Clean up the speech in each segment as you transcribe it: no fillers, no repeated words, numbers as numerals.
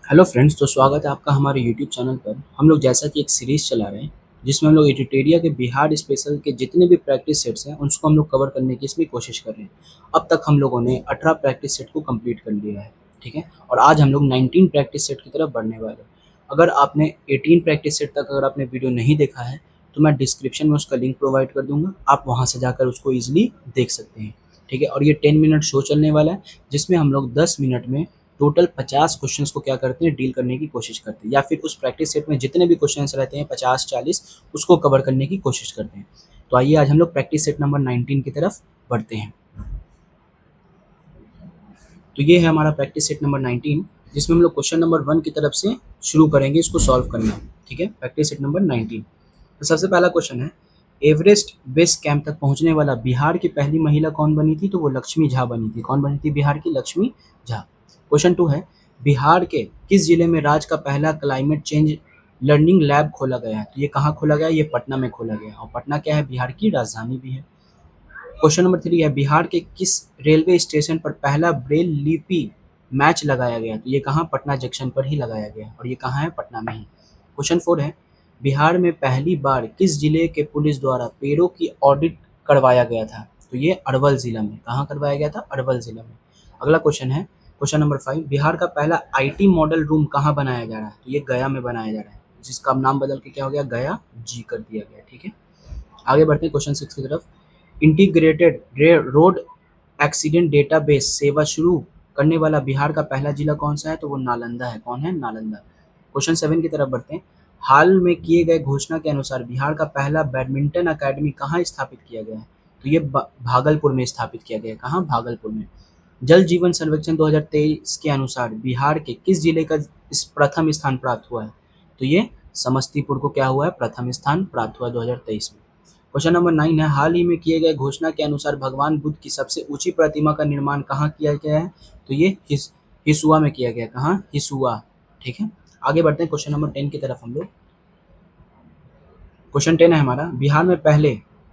Hello friends, तो स्वागत है आपका हमारे यूट्यूब चैनल पर। हम लोग जैसा कि एक सीरीज़ चला रहे हैं जिसमें हम लोग एडिटेरिया के बिहार स्पेशल के जितने भी प्रैक्टिस सेट्स हैं उसको हम लोग कवर करने की इसमें कोशिश कर रहे हैं। अब तक हम लोगों ने 18 प्रैक्टिस सेट को कंप्लीट कर लिया है, ठीक है। और आज हम लोग 19 प्रैक्टिस सेट की तरफ बढ़ने वाले हैं। अगर आपने 18 प्रैक्टिस सेट तक अगर आपने वीडियो नहीं देखा है तो मैं डिस्क्रिप्शन में उसका लिंक प्रोवाइड कर दूंगा, आप वहाँ से जाकर उसको ईजिली देख सकते हैं, ठीक है। और ये 10 मिनट शो चलने वाला है जिसमें हम लोग 10 मिनट में टोटल 50 क्वेश्चंस को क्या करते हैं, डील करने की कोशिश करते हैं, या फिर उस प्रैक्टिस सेट में जितने भी क्वेश्चंस रहते हैं 50-40 उसको कवर करने की कोशिश करते हैं। तो आइए आज हम लोग प्रैक्टिस सेट नंबर 19 की तरफ बढ़ते हैं। तो ये है हमारा प्रैक्टिस सेट नंबर 19 जिसमें हम लोग क्वेश्चन नंबर 1 की तरफ से शुरू करेंगे इसको सॉल्व करना, ठीक है। Practice set number 19। तो सबसे पहला क्वेश्चन है, एवरेस्ट बेस कैंप तक पहुंचने वाला बिहार की पहली महिला कौन बनी थी? तो वो लक्ष्मी झा बनी थी। कौन बनी थी बिहार की? लक्ष्मी झा। क्वेश्चन 2 है, बिहार के किस जिले में राज्य का पहला क्लाइमेट चेंज लर्निंग लैब खोला गया है? तो ये कहाँ खोला गया है? ये पटना में खोला गया है, और पटना क्या है? बिहार की राजधानी भी है। क्वेश्चन नंबर 3 है, बिहार के किस रेलवे स्टेशन पर पहला ब्रेल लिपि मैच लगाया गया? तो ये कहाँ? पटना जंक्शन पर ही लगाया गया, और ये कहाँ है? पटना में ही। क्वेश्चन 4 है, बिहार में पहली बार किस जिले के पुलिस द्वारा पेड़ों की ऑडिट करवाया गया था? तो ये अरवल जिला में। कहाँ करवाया गया था? अरवल जिला में। अगला क्वेश्चन है, क्वेश्चन नंबर 5, बिहार का पहला आईटी मॉडल रूम कहाँ बनाया जा रहा है? तो ये गया में बनाया जा रहा है, जिसका नाम बदल के क्या हो गया? गया जी कर दिया गया, ठीक है। आगे बढ़ते हैं क्वेश्चन 6 की तरफ। इंटीग्रेटेड रोड एक्सीडेंट डेटाबेस सेवा शुरू करने वाला बिहार का पहला जिला कौन सा है? तो वो नालंदा है। कौन है? नालंदा। क्वेश्चन 7 की तरफ बढ़ते हैं। हाल में किए गए घोषणा के अनुसार बिहार का पहला बैडमिंटन अकादमी कहाँ स्थापित किया गया है? तो ये भागलपुर में स्थापित किया गया है। कहाँ? भागलपुर में। जल जीवन सर्वेक्षण 2023 के अनुसार बिहार के किस जिले का इस प्रथम स्थान प्राप्त हुआ है? तो ये समस्तीपुर को क्या हुआ है? प्रथम स्थान प्राप्त हुआ 2023 में। क्वेश्चन नंबर 9 है, हाल ही में किए गए घोषणा के अनुसार भगवान बुद्ध की सबसे ऊंची प्रतिमा का निर्माण कहाँ किया गया है? तो ये हिसुआ में किया गया। कहाँ? हिसुआ, ठीक है। आगे बढ़ते हैं क्वेश्चन नंबर 10 की तरफ हम लोग। क्वेश्चन 10 है हमारा, बिहार में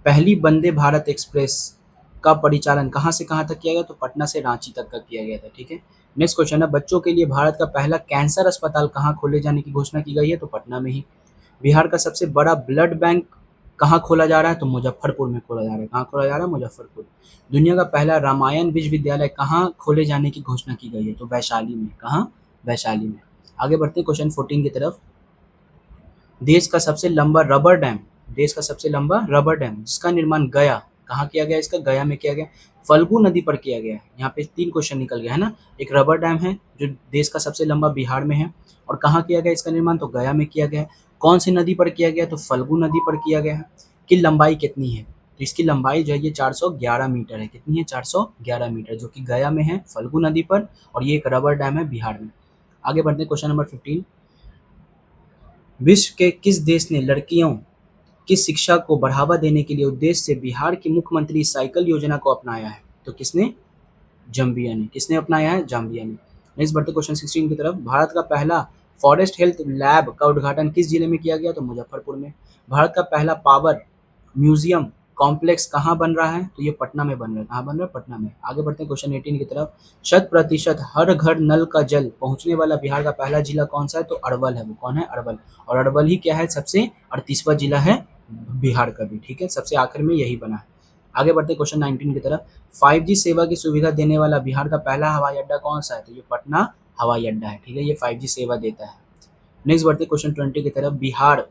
पहली वंदे भारत एक्सप्रेस का परिचालन कहाँ से कहाँ तक किया गया? तो पटना से रांची तक का किया गया था, ठीक है। नेक्स्ट क्वेश्चन है, बच्चों के लिए भारत का पहला कैंसर अस्पताल कहाँ खोले जाने की घोषणा की गई है? तो पटना में ही। बिहार का सबसे बड़ा ब्लड बैंक कहाँ खोला जा रहा है? तो मुजफ्फरपुर में खोला जा रहा है। कहाँ खोला जा रहा है? मुजफ्फरपुर। दुनिया का पहला रामायण विश्वविद्यालय कहाँ खोले जाने की घोषणा की गई है? तो वैशाली में। कहाँ? वैशाली में। आगे बढ़ते हैं क्वेश्चन 14 की तरफ। देश का सबसे लंबा रबर डैम, देश का सबसे लंबा रबर डैम जिसका निर्माण गया, कहाँ किया गया? इसका गया में किया गया। फल्गु नदी पर किया गया है। यहाँ पे 3 क्वेश्चन निकल गया है ना। एक रबर डैम है जो देश का सबसे लंबा बिहार में है, और कहाँ किया गया इसका निर्माण? तो गया में किया गया है। कौन सी नदी पर किया गया? तो फल्गु नदी पर किया गया है। की लंबाई कितनी है? तो इसकी लंबाई जो है ये 411 मीटर है। कितनी है? 411 मीटर, जो कि गया में है, फल्गु नदी पर, और ये एक रबर डैम है बिहार में। आगे बढ़ते हैं क्वेश्चन नंबर 15। विश्व के किस देश ने लड़कियों की शिक्षा को बढ़ावा देने के लिए उद्देश्य से बिहार की मुख्यमंत्री साइकिल योजना को अपनाया है? तो किसने? जाम्बिया ने। किसने अपनाया है? जाम्बिया ने। नेक्स्ट बढ़ते क्वेश्चन 16 की तरफ। भारत का पहला फॉरेस्ट हेल्थ लैब का उद्घाटन किस जिले में किया गया? तो मुजफ्फरपुर में। भारत का पहला पावर म्यूजियम कॉम्प्लेक्स कहाँ बन रहा है? तो ये पटना में बन रहा है। कहाँ बन रहा है? पटना में। आगे बढ़ते हैं क्वेश्चन 18 की तरफ। 100% हर घर नल का जल पहुंचने वाला बिहार का पहला जिला कौन सा है? तो अरवल है। वो कौन है? अरवल। और अरवल ही क्या है? सबसे 38वां जिला है बिहार का भी, ठीक है। सबसे आखिर में यही बना है। आगे बढ़ते क्वेश्चन 19 की तरफ। 5G सेवा की सुविधा देने वाला बिहार का पहला हवाई अड्डा कौन सा है? तो ये पटना हवाई अड्डा है, ठीक है। ये 5G सेवा देता है। नेक्स्ट बढ़ते क्वेश्चन 20 की तरफ। बिहार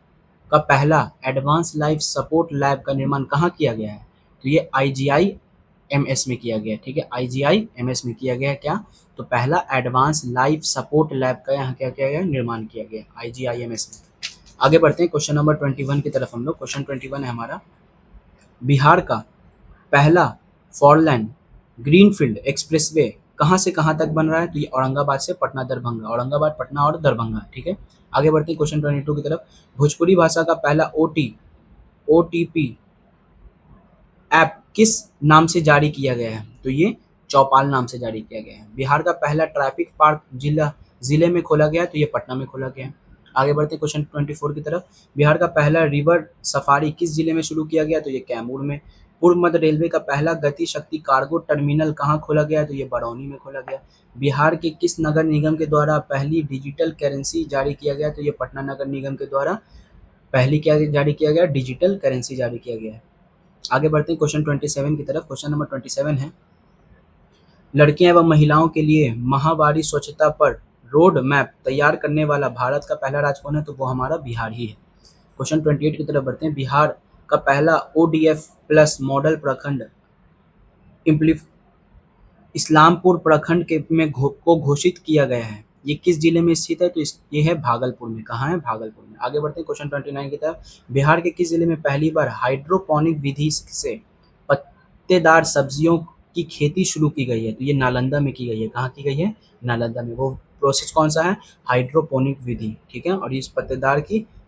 का पहला एडवांस लाइफ सपोर्ट लैब का निर्माण कहाँ किया गया है? तो ये IGI-MS में किया गया है, ठीक है। IGI-MS में किया गया है क्या? तो पहला एडवांस लाइफ सपोर्ट लैब का यहाँ क्या किया गया? निर्माण किया गया IGI-MS में। आगे बढ़ते हैं क्वेश्चन नंबर 21 की तरफ हम लोग। क्वेश्चन 21 है हमारा, बिहार का पहला फोरलेन ग्रीनफील्ड एक्सप्रेसवे कहाँ से कहाँ तक बन रहा है? तो ये औरंगाबाद से पटना दरभंगा, औरंगाबाद पटना और दरभंगा, ठीक है। आगे बढ़ते हैं क्वेश्चन 22 की तरफ। भोजपुरी भाषा का पहला OTP ऐप किस नाम से जारी किया गया है? तो ये चौपाल नाम से जारी किया गया है। बिहार का पहला ट्रैफिक पार्क जिले में खोला गया है, तो ये पटना में खोला गया है। आगे बढ़ते हैं क्वेश्चन 24 की तरफ। बिहार का पहला रिवर सफारी किस जिले में शुरू किया गया? तो ये कैमूर में। पूर्व मध्य रेलवे का पहला गति शक्ति कार्गो टर्मिनल कहाँ खोला गया? तो ये बरौनी में खोला गया। बिहार के किस नगर निगम के द्वारा पहली डिजिटल करेंसी जारी किया गया? तो ये पटना नगर निगम के द्वारा पहली क्या जारी किया गया? डिजिटल करेंसी जारी किया गया है। आगे बढ़ते हैं क्वेश्चन 27 की तरफ। क्वेश्चन नंबर 27 है, लड़कियां एवं महिलाओं के लिए माहवारी स्वच्छता पर रोड मैप तैयार करने वाला भारत का पहला राज्य कौन है? तो वो हमारा बिहार ही है। क्वेश्चन 28 की तरफ बढ़ते हैं। बिहार का पहला ODF प्लस मॉडल प्रखंड इस्लामपुर प्रखंड के में को घोषित किया गया है। ये किस जिले में स्थित है? तो ये है भागलपुर में। कहाँ है? भागलपुर में। आगे बढ़ते हैं क्वेश्चन 29 की तरफ। बिहार के किस जिले में पहली बार हाइड्रोपोनिक विधि से पत्तेदार सब्जियों की खेती शुरू की गई है? तो ये नालंदा में की गई है। कहाँ की गई है? नालंदा में। वो प्रोसेस कौन सा है? हाइड्रोपोनिक विधि, ठीक है। और इस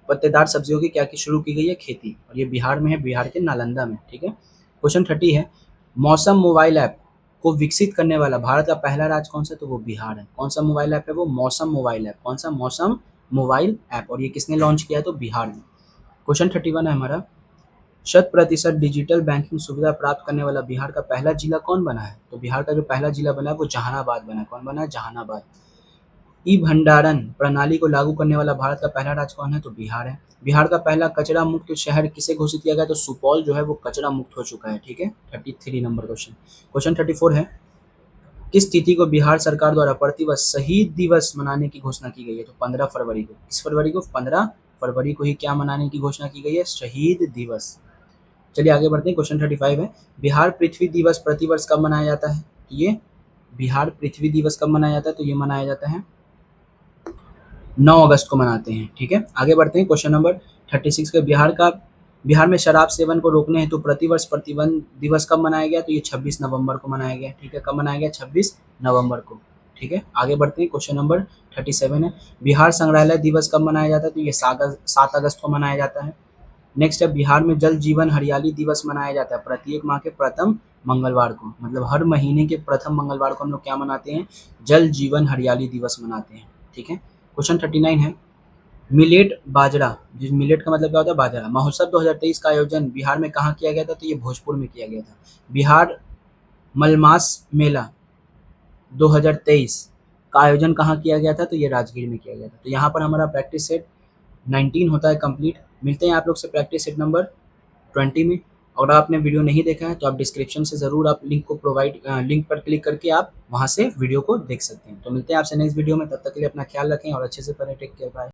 पत्तेदार सब्जियों की क्या की शुरू की गई है? खेती। और ये बिहार में है, बिहार के नालंदा में, ठीक है। क्वेश्चन 30 है, मौसम मोबाइल ऐप को विकसित करने वाला भारत का पहला राज्य कौन सा? तो वो बिहार है। कौन सा मोबाइल ऐप है वो? मौसम मोबाइल ऐप। कौन सा? मौसम मोबाइल ऐप। और ये किसने लॉन्च किया है? तो बिहार में। क्वेश्चन 31 है हमारा, 100% डिजिटल बैंकिंग सुविधा प्राप्त करने वाला बिहार का पहला जिला कौन बना है? तो बिहार का जो पहला जिला बना है वो जहानाबाद बना है। कौन बना है? जहानाबाद। ई भंडारण प्रणाली को लागू करने वाला भारत का पहला राज्य कौन है? तो बिहार है। बिहार का पहला कचरा मुक्त शहर किसे घोषित किया गया? तो सुपौल जो है वो कचरा मुक्त हो चुका है, ठीक है। 33 नंबर क्वेश्चन। क्वेश्चन 34 है, किस तिथि को बिहार सरकार द्वारा प्रतिवर्ष शहीद दिवस मनाने की घोषणा की गई है? तो 15 फरवरी को। किस फरवरी को? 15 फरवरी को ही क्या मनाने की घोषणा की गई है? शहीद दिवस। चलिए आगे बढ़ते हैं। क्वेश्चन 35 है, बिहार पृथ्वी दिवस प्रतिवर्ष कब मनाया जाता है? ये बिहार पृथ्वी दिवस कब मनाया जाता है? तो ये मनाया जाता है 9 अगस्त को मनाते हैं, ठीक है। आगे बढ़ते हैं। क्वेश्चन नंबर 36 के, बिहार में शराब सेवन को रोकने हेतु प्रतिवर्ष प्रतिबंध दिवस कब मनाया गया? तो ये 26 नवंबर को मनाया गया, ठीक है। कब मनाया गया? 26 नवंबर को, ठीक है। आगे बढ़ते हैं। क्वेश्चन नंबर 37 है, बिहार संग्रहालय दिवस कब मनाया जाता है? तो ये 7 अगस्त को मनाया जाता है। नेक्स्ट है, बिहार में जल जीवन हरियाली दिवस मनाया जाता है प्रत्येक माह के प्रथम मंगलवार को। मतलब हर महीने के प्रथम मंगलवार को हम लोग क्या मनाते हैं? जल जीवन हरियाली दिवस मनाते हैं, ठीक है। क्वेश्चन 39 है, मिलेट बाजरा, जिस मिलेट का मतलब क्या होता है? बाजरा, महोत्सव 2023 का आयोजन बिहार में कहाँ किया गया था? तो ये भोजपुर में किया गया था। बिहार मलमास मेला 2023 का आयोजन कहाँ किया गया था? तो ये राजगीर में किया गया था। तो यहाँ पर हमारा प्रैक्टिस सेट 19 होता है कंप्लीट। मिलते हैं आप लोग से प्रैक्टिस सेट नंबर 20 में। अगर आपने वीडियो नहीं देखा है तो आप डिस्क्रिप्शन से ज़रूर आप लिंक पर क्लिक करके आप वहाँ से वीडियो को देख सकते हैं। तो मिलते हैं आपसे नेक्स्ट वीडियो में, तब तक के लिए अपना ख्याल रखें और अच्छे से पढ़ें। Take care, bye.